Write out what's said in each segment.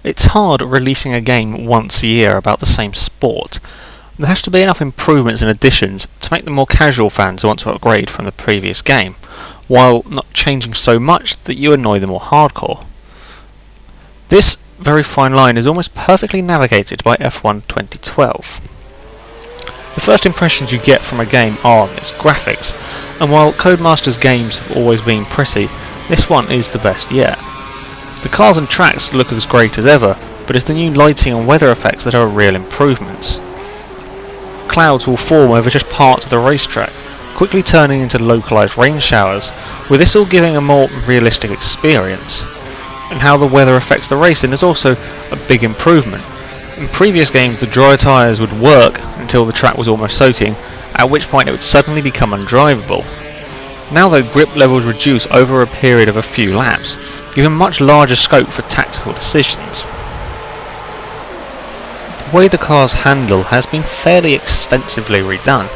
It's hard releasing a game once a year about the same sport. There has to be enough improvements and additions to make the more casual fans want to upgrade from the previous game, while not changing so much that you annoy the more hardcore. This very fine line is almost perfectly navigated by F1 2012. The first impressions you get from a game are its graphics, and while Codemasters games have always been pretty, this one is the best yet. The cars and tracks look as great as ever, but it's the new lighting and weather effects that are real improvements. Clouds will form over just parts of the racetrack, quickly turning into localised rain showers, with this all giving a more realistic experience. And how the weather affects the racing is also a big improvement. In previous games the dry tyres would work until the track was almost soaking, at which point it would suddenly become undrivable. Now though, grip levels reduce over a period of a few laps, giving much larger scope for tactical decisions. The way the cars handle has been fairly extensively redone.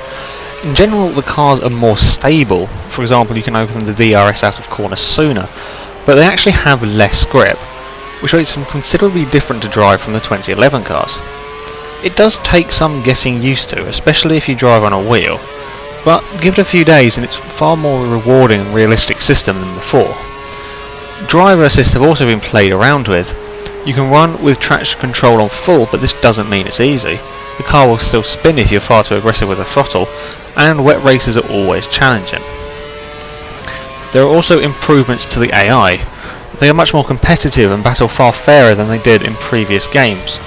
In general, the cars are more stable. For example, you can open the DRS out of corners sooner, but they actually have less grip, which makes them considerably different to drive from the 2011 cars. It does take some getting used to, especially if you drive on a wheel, but give it a few days and it's far more rewarding and realistic system than before. Driver assists have also been played around with. You can run with traction control on full, but this doesn't mean it's easy. The car will still spin if you're far too aggressive with the throttle, and wet races are always challenging. There are also improvements to the AI. They are much more competitive and battle far fairer than they did in previous games,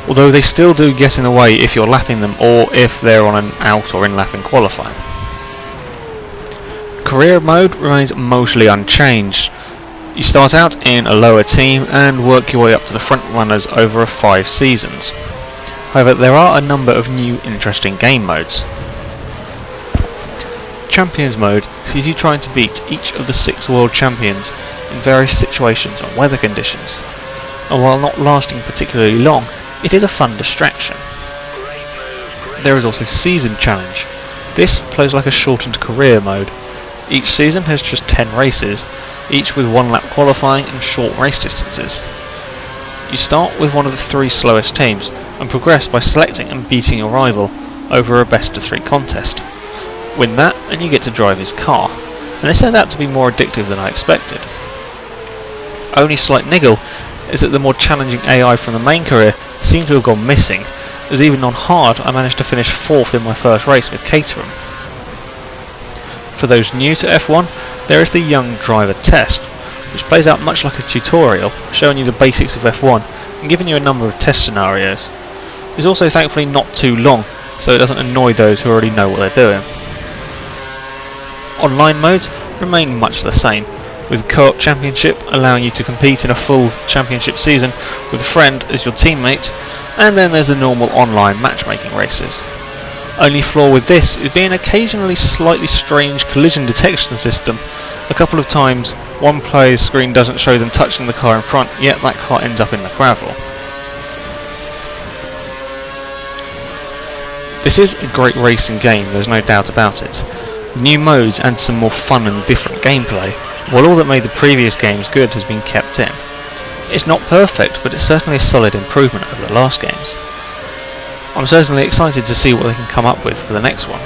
although they still do get in the way if you're lapping them or if they're on an out or in lapping qualifying. Career mode remains mostly unchanged. You start out in a lower team and work your way up to the front runners over 5 seasons. However, there are a number of new interesting game modes. Champions mode sees you trying to beat each of the 6 world champions in various situations and weather conditions, and while not lasting particularly long, it is a fun distraction. There is also Season Challenge. This plays like a shortened career mode. Each season has just 10 races, each with 1 lap qualifying and short race distances. You start with one of the 3 slowest teams and progress by selecting and beating your rival over a best of 3 contest. Win that and you get to drive his car, and this turned out to be more addictive than I expected. Only slight niggle is that the more challenging AI from the main career seems to have gone missing, as even on hard I managed to finish 4th in my first race with Caterham. For those new to F1, there is the Young Driver Test, which plays out much like a tutorial, showing you the basics of F1 and giving you a number of test scenarios. It's also thankfully not too long, so it doesn't annoy those who already know what they're doing. Online modes remain much the same, with Co-op Championship allowing you to compete in a full championship season with a friend as your teammate, and then there's the normal online matchmaking races. Only flaw with this is being occasionally slightly strange collision detection system. A couple of times one player's screen doesn't show them touching the car in front, yet that car ends up in the gravel. This is a great racing game, there's no doubt about it. New modes add some more fun and different gameplay, while all that made the previous games good has been kept in. It's not perfect, but it's certainly a solid improvement over the last games. I'm certainly excited to see what they can come up with for the next one.